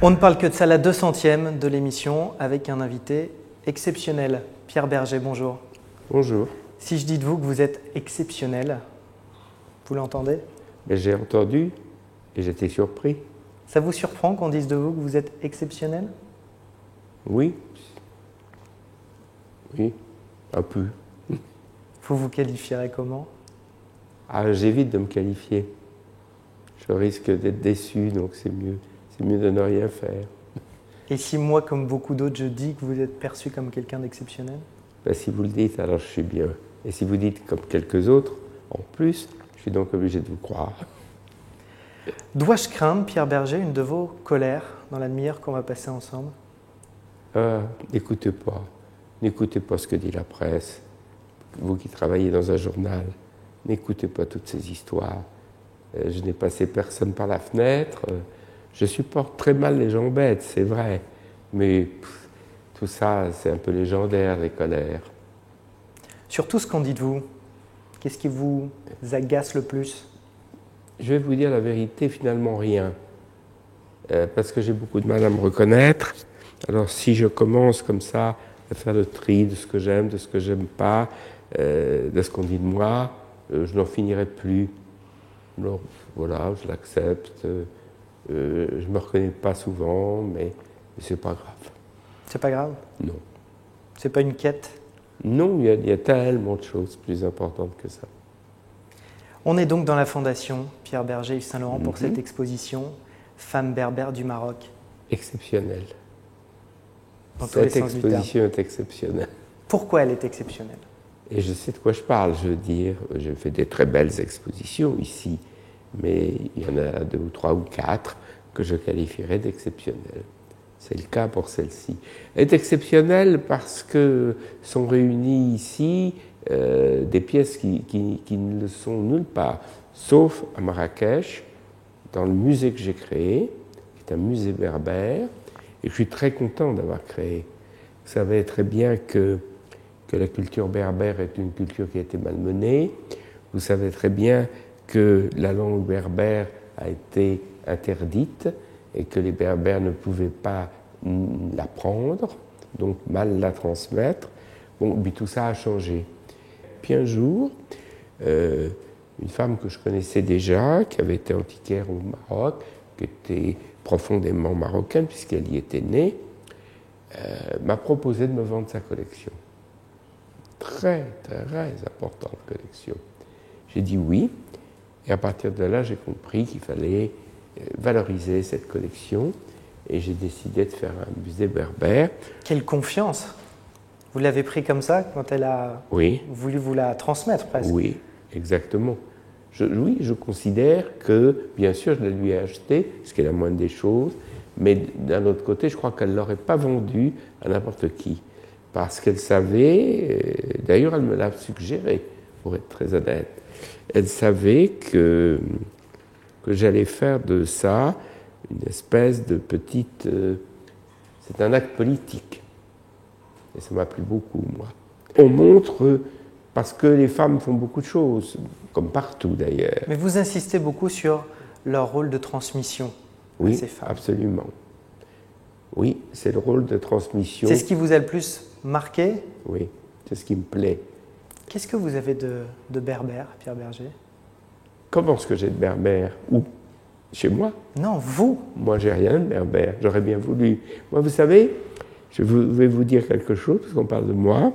On ne parle que de ça, la 200e de l'émission, avec un invité exceptionnel. Pierre Berger, bonjour. Bonjour. Si je dis de vous que vous êtes exceptionnel, vous l'entendez? Mais j'ai entendu et j'étais surpris. Ça vous surprend qu'on dise de vous que vous êtes exceptionnel? Oui. Oui, un peu. Vous vous qualifierez comment? Ah, j'évite de me qualifier. Je risque d'être déçu, donc c'est mieux. C'est mieux de ne rien faire. Et si moi, comme beaucoup d'autres, je dis que vous êtes perçu comme quelqu'un d'exceptionnel? Ben, si vous le dites, alors je suis bien. Et si vous dites comme quelques autres, en plus, je suis donc obligé de vous croire. Dois-je craindre, Pierre Berger, une de vos colères dans la demi-heure qu'on va passer ensemble? N'écoutez pas. N'écoutez pas ce que dit la presse. Vous qui travaillez dans un journal, n'écoutez pas toutes ces histoires. Je n'ai passé personne par la fenêtre. Je supporte très mal les gens bêtes, c'est vrai. Mais tout ça, c'est un peu légendaire, les colères. Sur tout ce qu'on dit de vous, qu'est-ce qui vous agace le plus? Je vais vous dire la vérité, finalement rien. Parce que j'ai beaucoup de mal à me reconnaître. Alors si je commence comme ça à faire le tri de ce que j'aime, de ce que j'aime pas, de ce qu'on dit de moi, je n'en finirai plus. Alors voilà, je l'accepte. Je ne me reconnais pas souvent, mais c'est pas grave. C'est pas grave? Non. C'est pas une quête? Non, il y a tellement de choses plus importantes que ça. On est donc dans la fondation Pierre Berger Yves Saint-Laurent pour cette exposition Femmes berbères du Maroc. Exceptionnelle. Cette exposition est exceptionnelle. Pourquoi elle est exceptionnelle? Et je sais de quoi je parle, je veux dire, j'ai fait des très belles expositions ici, mais il y en a 2 ou 3 ou 4 que je qualifierais d'exceptionnelles. C'est le cas pour celle-ci. Elle est exceptionnelle parce que sont réunies ici des pièces qui ne le sont nulle part, sauf à Marrakech, dans le musée que j'ai créé, qui est un musée berbère, et je suis très content d'avoir créé. Vous savez très bien que la culture berbère est une culture qui a été malmenée. Vous savez très bien que la langue berbère a été interdite et que les berbères ne pouvaient pas l'apprendre, donc mal la transmettre. Bon, puis tout ça a changé. Puis un jour, une femme que je connaissais déjà, qui avait été antiquaire au Maroc, qui était profondément marocaine puisqu'elle y était née, m'a proposé de me vendre sa collection. Très, très importante collection. J'ai dit oui, et à partir de là, j'ai compris qu'il fallait valoriser cette collection, et j'ai décidé de faire un musée berbère. Quelle confiance! Vous l'avez pris comme ça quand elle a voulu vous la transmettre presque? Oui, exactement. Je considère que, bien sûr, je la lui ai achetée, ce qui est la moindre des choses, mais d'un autre côté, je crois qu'elle ne l'aurait pas vendue à n'importe qui. Parce qu'elle savait, d'ailleurs elle me l'a suggéré, pour être très honnête, elle savait que j'allais faire de ça une espèce de petite... c'est un acte politique. Et ça m'a plu beaucoup, moi. On montre, parce que les femmes font beaucoup de choses, comme partout d'ailleurs. Mais vous insistez beaucoup sur leur rôle de transmission à ces femmes. Oui, absolument. Oui, c'est le rôle de transmission. C'est ce qui vous a le plus marqué? Oui, c'est ce qui me plaît. Qu'est-ce que vous avez de berbère, Pierre Berger? Comment est-ce que j'ai de berbère? Où? Chez moi? Non, vous. Moi, j'ai rien de berbère. J'aurais bien voulu. Moi, vous savez, je vais vous dire quelque chose, parce qu'on parle de moi.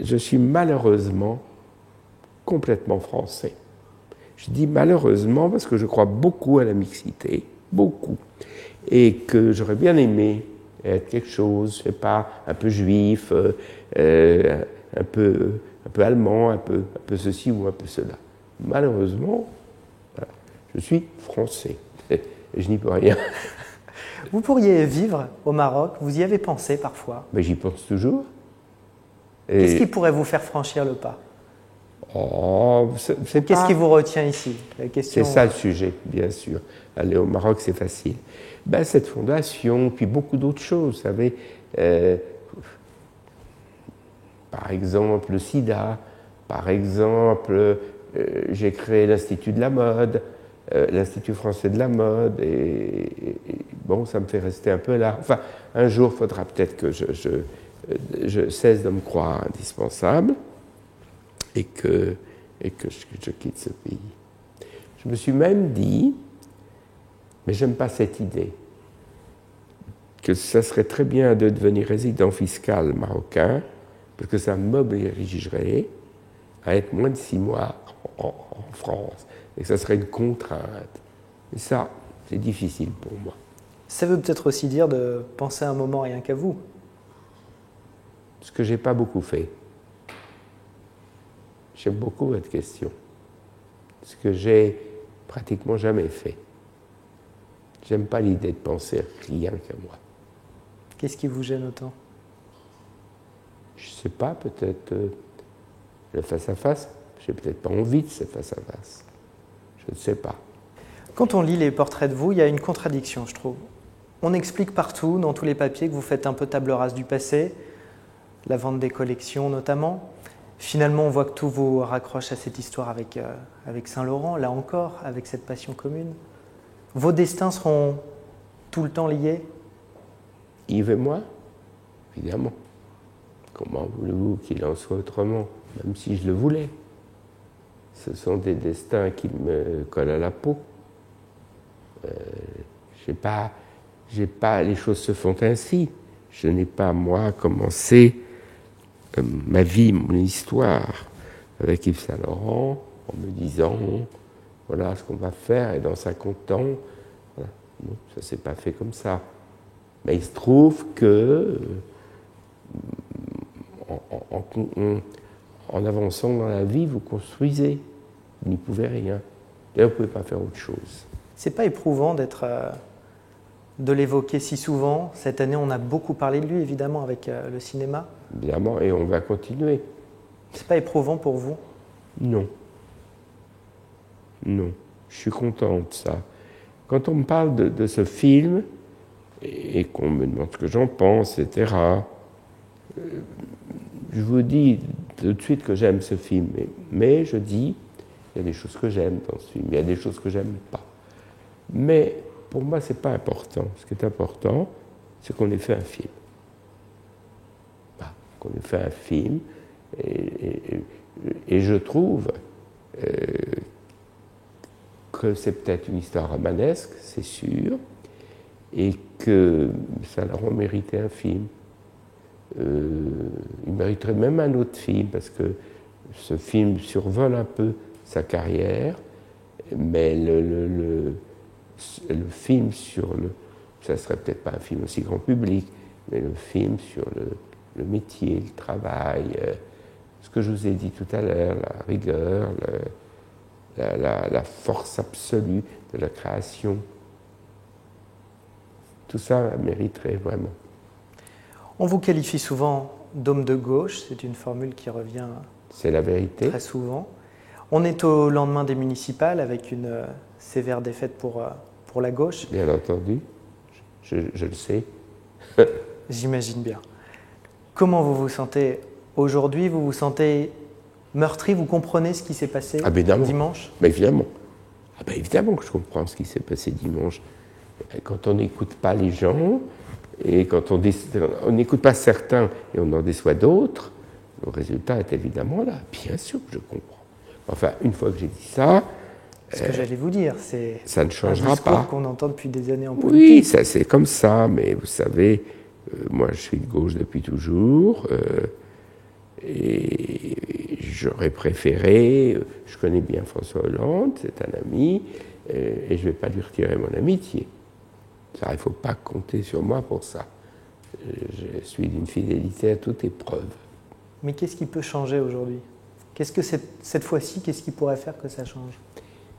Je suis malheureusement complètement français. Je dis malheureusement parce que je crois beaucoup à la mixité, beaucoup. Et que j'aurais bien aimé être quelque chose, je sais pas, un peu juif, un peu allemand, un peu ceci ou un peu cela. Malheureusement, voilà, je suis français et je n'y peux rien. Vous pourriez vivre au Maroc, vous y avez pensé parfois? Mais j'y pense toujours. Qu'est-ce qui pourrait vous faire franchir le pas? Qu'est-ce qui vous retient ici? C'est ça le sujet, bien sûr. Aller au Maroc, c'est facile. Ben, cette fondation, puis beaucoup d'autres choses, vous savez. Par exemple, le sida. Par exemple, j'ai créé l'Institut de la mode. l'Institut français de la mode, et bon, ça me fait rester un peu là. Enfin, un jour, il faudra peut-être que je cesse de me croire indispensable et que je quitte ce pays. Je me suis même dit, mais j'aime pas cette idée, que ça serait très bien de devenir résident fiscal marocain, parce que ça m'obligerait à être moins de 6 mois en France, et que ça serait une contrainte. Et ça, c'est difficile pour moi. Ça veut peut-être aussi dire de penser un moment rien qu'à vous. Ce que j'ai pas beaucoup fait. J'aime beaucoup votre question. Ce que j'ai pratiquement jamais fait. J'aime pas l'idée de penser rien qu'à moi. Qu'est-ce qui vous gêne autant? Je sais pas, peut-être le face-à-face. J'ai peut-être pas envie de ce face-à-face. Je ne sais pas. Quand on lit les portraits de vous, il y a une contradiction, je trouve. On explique partout, dans tous les papiers, que vous faites un peu table rase du passé, la vente des collections notamment. Finalement, on voit que tout vous raccroche à cette histoire avec Saint-Laurent, là encore, avec cette passion commune. Vos destins seront tout le temps liés? Yves et moi, évidemment. Comment voulez-vous qu'il en soit autrement, même si je le voulais? Ce sont des destins qui me collent à la peau. Les choses se font ainsi. Je n'ai pas, moi, commencé ma vie, mon histoire avec Yves Saint-Laurent en me disant voilà ce qu'on va faire et dans 50 ans. Voilà. Non, ça ne s'est pas fait comme ça. Mais il se trouve que en avançant dans la vie, vous construisez. Vous n'y pouvez rien. D'ailleurs, vous ne pouvez pas faire autre chose. C'est pas éprouvant de l'évoquer si souvent? Cette année, on a beaucoup parlé de lui, évidemment, avec le cinéma. Évidemment, et on va continuer. C'est pas éprouvant pour vous? Non. Non. Je suis content de ça. Quand on me parle de ce film, et qu'on me demande ce que j'en pense, etc., je vous dis tout de suite que j'aime ce film. Mais je dis, il y a des choses que j'aime dans ce film, il y a des choses que j'aime pas. Mais pour moi, ce n'est pas important. Ce qui est important, c'est qu'on ait fait un film. Voilà, qu'on ait fait un film. Et je trouve que c'est peut-être une histoire romanesque, c'est sûr, et que Saint-Laurent méritait un film. Il mériterait même un autre film, parce que ce film survole un peu sa carrière, mais le film sur ça serait peut-être pas un film aussi grand public, mais le film sur le métier, le travail, ce que je vous ai dit tout à l'heure, la rigueur, la force absolue de la création, tout ça mériterait vraiment. On vous qualifie souvent d'homme de gauche, c'est une formule qui revient c'est la vérité. Très souvent. On est au lendemain des municipales avec une sévère défaite pour la gauche. Bien entendu, je le sais. J'imagine bien. Comment vous vous sentez aujourd'hui? Vous vous sentez meurtri? Vous comprenez ce qui s'est passé dimanche? Évidemment. Évidemment que je comprends ce qui s'est passé dimanche. Quand on n'écoute pas les gens, et quand on n'écoute pas certains et on en déçoit d'autres, le résultat est évidemment là. Bien sûr que je comprends. Enfin, une fois que j'ai dit ça... Ce que j'allais vous dire, c'est ça ne changera un discours pas. qu'on entend depuis des années en politique. Oui, ça c'est comme ça, mais vous savez, moi je suis de gauche depuis toujours, et j'aurais préféré, je connais bien François Hollande, c'est un ami, et je ne vais pas lui retirer mon amitié. Ça, il ne faut pas compter sur moi pour ça. Je suis d'une fidélité à toute épreuve. Mais qu'est-ce qui peut changer aujourd'hui? Qu'est-ce que cette fois-ci, qu'est-ce qui pourrait faire que ça change?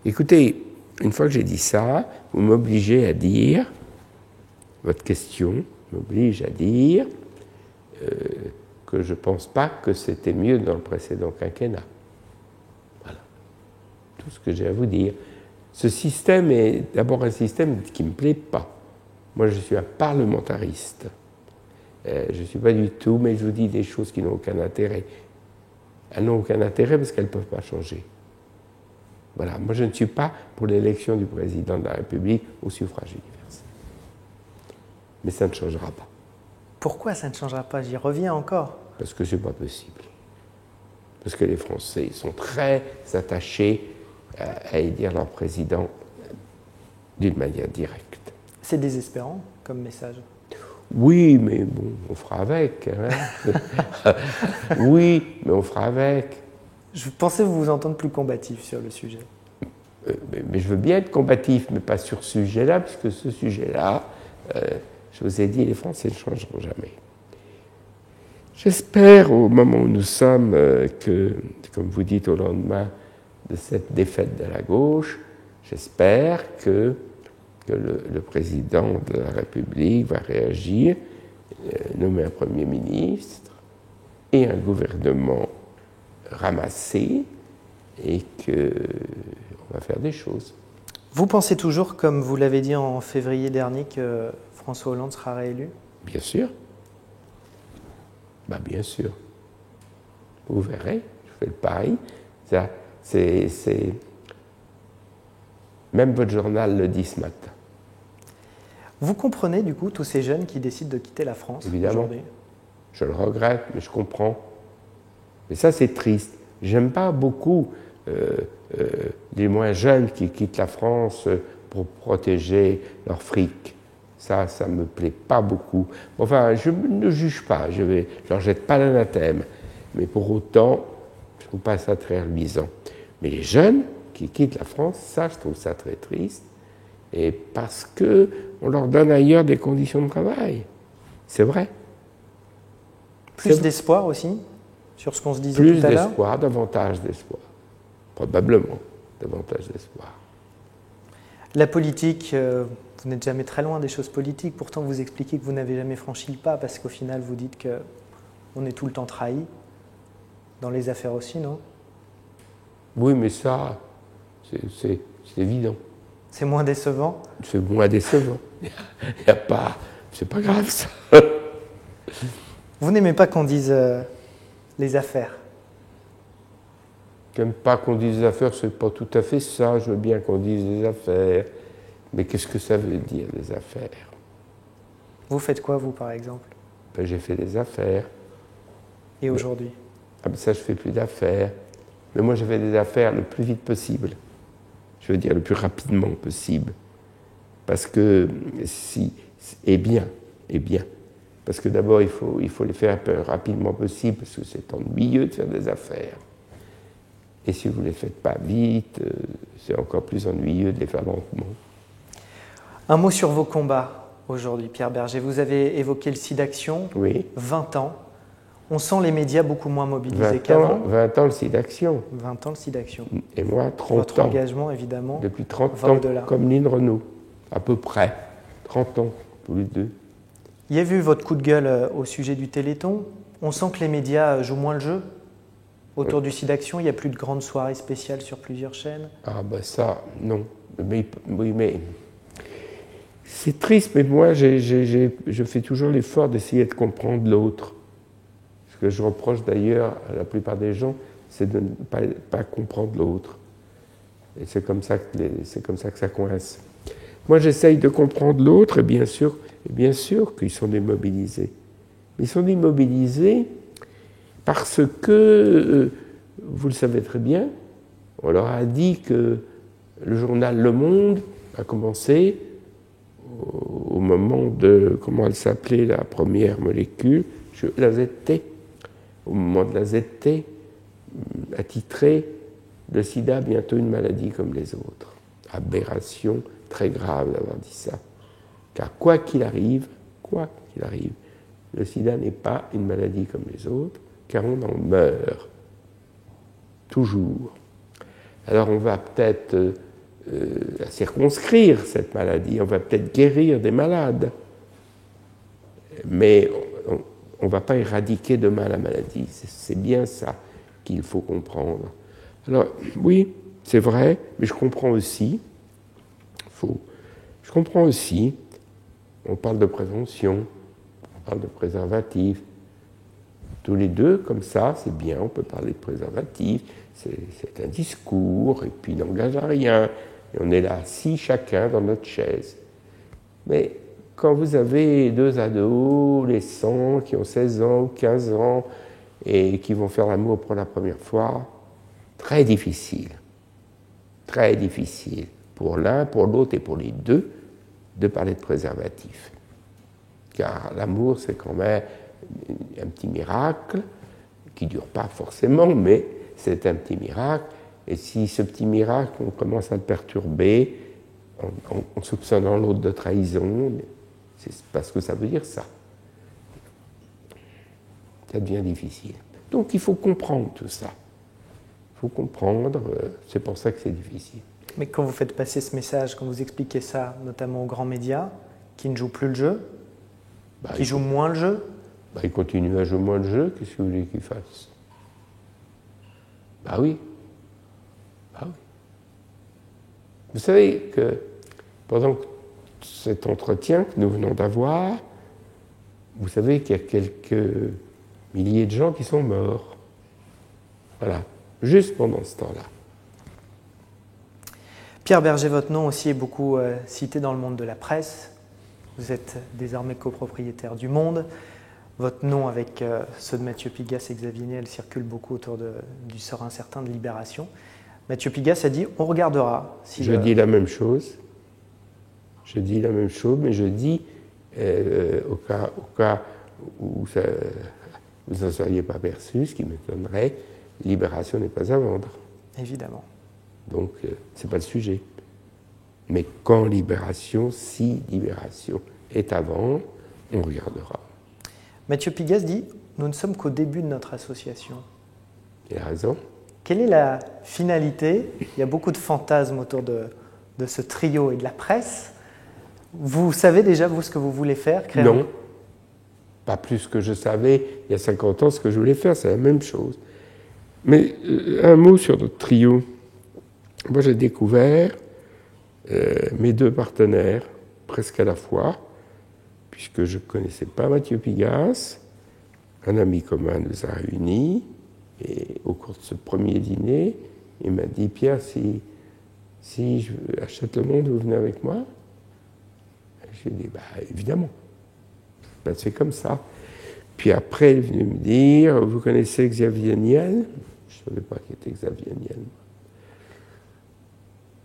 Écoutez, une fois que j'ai dit ça, vous m'obligez à dire, votre question m'oblige à dire que je ne pense pas que c'était mieux dans le précédent quinquennat. Voilà. Tout ce que j'ai à vous dire. Ce système est d'abord un système qui ne me plaît pas. Moi, je suis un parlementariste. Je ne suis pas du tout, mais je vous dis des choses qui n'ont aucun intérêt. Elles n'ont aucun intérêt parce qu'elles ne peuvent pas changer. Voilà, moi je ne suis pas pour l'élection du président de la République au suffrage universel. Mais ça ne changera pas. Pourquoi ça ne changera pas? J'y reviens encore. Parce que ce n'est pas possible. Parce que les Français sont très attachés à élire leur président d'une manière directe. C'est désespérant comme message. Oui, mais bon, on fera avec. Hein. Oui, mais on fera avec. Je pensais vous entendre plus combatif sur le sujet. Mais je veux bien être combatif, mais pas sur ce sujet-là, puisque ce sujet-là, je vous ai dit, les Français ne changeront jamais. J'espère, au moment où nous sommes, que, comme vous dites, au lendemain de cette défaite de la gauche, j'espère que le président de la République va réagir, nommer un Premier ministre et un gouvernement ramassé, et qu'on va faire des choses. Vous pensez toujours, comme vous l'avez dit en février dernier, que François Hollande sera réélu? Bien sûr. Bah, bien sûr. Vous verrez, je fais le pari. Ça, c'est... Même votre journal le dit ce matin. Vous comprenez du coup tous ces jeunes qui décident de quitter la France aujourd'hui? Je le regrette, mais je comprends. Mais ça, c'est triste. J'aime pas beaucoup les moins jeunes qui quittent la France pour protéger leur fric. Ça me plaît pas beaucoup. Enfin, je ne juge pas, je leur jette pas l'anathème. Mais pour autant, je trouve pas ça très reluisant. Mais les jeunes qui quittent la France, ça, je trouve ça très triste. Et parce qu'on leur donne ailleurs des conditions de travail. C'est vrai. Plus d'espoir aussi, sur ce qu'on se disait tout à l'heure? Plus d'espoir, davantage d'espoir. Probablement, davantage d'espoir. La politique, vous n'êtes jamais très loin des choses politiques, pourtant vous expliquez que vous n'avez jamais franchi le pas, parce qu'au final vous dites qu'on est tout le temps trahi, dans les affaires aussi, non? Oui, mais ça, c'est évident. C'est moins décevant? C'est moins décevant. Il y a pas... C'est pas grave, ça. Vous n'aimez pas qu'on dise les affaires? J'aime pas qu'on dise des affaires, c'est pas tout à fait ça. Je veux bien qu'on dise des affaires. Mais qu'est-ce que ça veut dire, des affaires? Vous faites quoi, vous, par exemple? Ben, j'ai fait des affaires. Et aujourd'hui? Ah ben ça, je fais plus d'affaires. Mais moi, je fais des affaires le plus vite possible. Je veux dire, le plus rapidement possible. Parce que si... Et bien. Parce que d'abord, il faut les faire le plus rapidement possible, parce que c'est ennuyeux de faire des affaires. Et si vous ne les faites pas vite, c'est encore plus ennuyeux de les faire lentement. Un mot sur vos combats aujourd'hui, Pierre Berger. Vous avez évoqué le SIDAction, oui. 20 ans. On sent les médias beaucoup moins mobilisés qu'avant. 20 ans le SIDAction. 20 ans le SIDAction. Et moi, 30 Votre ans. engagement, évidemment, depuis 30 va ans, au-delà. comme Lynn Renaud, à peu près. 30 ans, tous les deux. Il y a vu votre coup de gueule au sujet du Téléthon. On sent que les médias jouent moins le jeu. Autour du SIDAction, il n'y a plus de grandes soirées spéciales sur plusieurs chaînes. Ah ben ça, non. Mais, oui, mais c'est triste, mais moi, je fais toujours l'effort d'essayer de comprendre l'autre. Ce que je reproche d'ailleurs à la plupart des gens, c'est de ne pas comprendre l'autre. Et c'est comme ça que ça coince. Moi, j'essaye de comprendre l'autre, et bien sûr qu'ils sont démobilisés. Mais ils sont démobilisés parce que, vous le savez très bien, on leur a dit que le journal Le Monde a commencé au moment de, comment elle s'appelait, la première molécule, la ZT, au moment de la ZT, a titré « Le sida, bientôt une maladie comme les autres ». Aberration très grave d'avoir dit ça. Car quoi qu'il arrive, le sida n'est pas une maladie comme les autres, car on en meurt. Toujours. Alors on va peut-être circonscrire cette maladie, on va peut-être guérir des malades, mais on ne va pas éradiquer demain la maladie. C'est bien ça qu'il faut comprendre. Alors oui, c'est vrai, mais je comprends aussi, on parle de prévention, on parle de préservatif, Tous les deux, comme ça, c'est bien, on peut parler de préservatif, c'est un discours, et puis il n'engage à rien. Et on est là assis chacun dans notre chaise. Mais quand vous avez deux adolescents qui ont 16 ans ou 15 ans et qui vont faire l'amour pour la première fois, très difficile pour l'un, pour l'autre et pour les deux de parler de préservatif. Car l'amour, c'est quand même un petit miracle qui ne dure pas forcément, mais c'est un petit miracle. Et si ce petit miracle, on commence à le perturber en soupçonnant l'autre de trahison, c'est parce que ça veut dire ça. Ça devient difficile. Donc il faut comprendre tout ça. Il faut comprendre, c'est pour ça que c'est difficile. Mais quand vous faites passer ce message, quand vous expliquez ça, notamment aux grands médias, qui ne jouent plus le jeu, qui jouent moins le jeu, ils continuent à jouer moins le jeu, qu'est-ce que vous voulez qu'ils fassent? Oui. Vous savez que pendant cet entretien que nous venons d'avoir, vous savez qu'il y a quelques milliers de gens qui sont morts. Voilà, juste pendant ce temps-là. Pierre Berger, votre nom aussi est beaucoup cité dans le monde de la presse. Vous êtes désormais copropriétaire du Monde. Votre nom avec ceux de Mathieu Pigasse et Xavier Niel circule beaucoup autour du sort incertain de Libération. Mathieu Pigasse a dit « on regardera ». Je dis la même chose. Je dis la même chose, mais je dis, au cas où vous n'en seriez pas perçu, ce qui m'étonnerait, Libération n'est pas à vendre. Évidemment. Donc, ce n'est pas le sujet. Mais quand si Libération est à vendre, on regardera. Mathieu Pigasse dit « nous ne sommes qu'au début de notre association ». Il a raison. Quelle est la finalité? Il y a beaucoup de fantasmes autour de ce trio et de la presse. Vous savez déjà, vous, ce que vous voulez faire? Non. Pas plus que je savais il y a 50 ans ce que je voulais faire, c'est la même chose. Mais un mot sur notre trio. Moi, j'ai découvert mes deux partenaires presque à la fois, puisque je ne connaissais pas Mathieu Pigasse. Un ami commun nous a réunis, et au cours de ce premier dîner, il m'a dit « Pierre, si je achète le Monde, vous venez avec moi ?» J'ai dit « évidemment. » C'est comme ça. Puis après, il est venu me dire « Vous connaissez Xavier Niel ?» Je ne savais pas qui était Xavier Niel.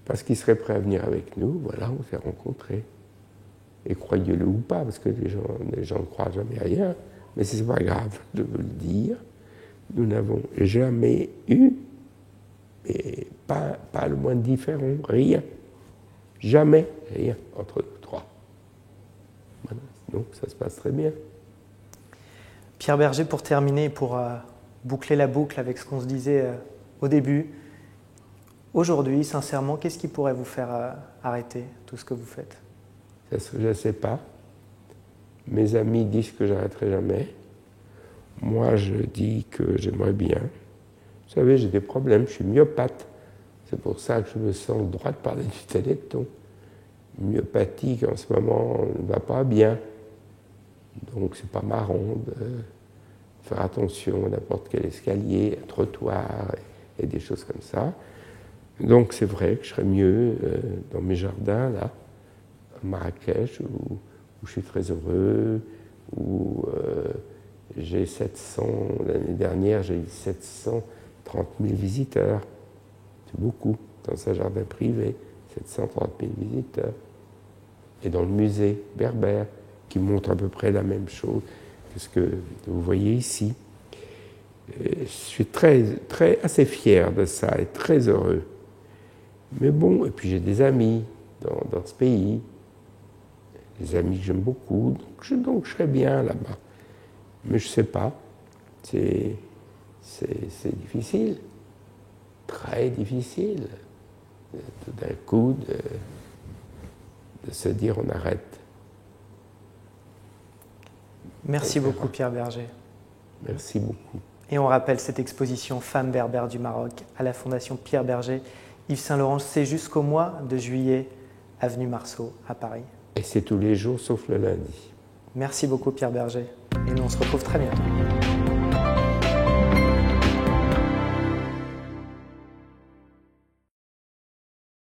Parce qu'il serait prêt à venir avec nous, voilà, on s'est rencontrés. Et croyez-le ou pas, parce que les gens ne croient jamais rien, mais c'est pas grave de vous le dire, nous n'avons jamais eu, et pas le moins de différent, rien. Jamais rien entre nous trois. Voilà. Donc ça se passe très bien. Pierre Berger, pour terminer, pour boucler la boucle avec ce qu'on se disait au début, aujourd'hui, sincèrement, qu'est-ce qui pourrait vous faire arrêter tout ce que vous faites? Je ne sais pas. Mes amis disent que j'arrêterai jamais. Moi, je dis que j'aimerais bien. Vous savez, j'ai des problèmes, je suis myopathe. C'est pour ça que je me sens le droit de parler du Téléthon. Myopathie qui en ce moment ne va pas bien. Donc c'est pas marrant de faire attention à n'importe quel escalier, un trottoir et des choses comme ça. Donc c'est vrai que je serais mieux dans mes jardins, là, à Marrakech, où je suis très heureux, où j'ai 700, l'année dernière j'ai eu 730 000 visiteurs. C'est beaucoup dans un jardin privé, 730 000 visiteurs. Et dans le musée Berbère, qui montre à peu près la même chose que ce que vous voyez ici. Et je suis assez fier de ça et très heureux. Mais bon, et puis j'ai des amis dans ce pays, des amis que j'aime beaucoup, donc je serais bien là-bas. Mais je ne sais pas, c'est difficile, très difficile, tout d'un coup de se dire on arrête. Merci beaucoup Pierre Berger. Merci beaucoup. Et on rappelle cette exposition Femmes berbères du Maroc à la Fondation Pierre Berger, Yves Saint-Laurent, c'est jusqu'au mois de juillet, avenue Marceau à Paris. Et c'est tous les jours sauf le lundi. Merci beaucoup Pierre Berger et nous on se retrouve très bientôt.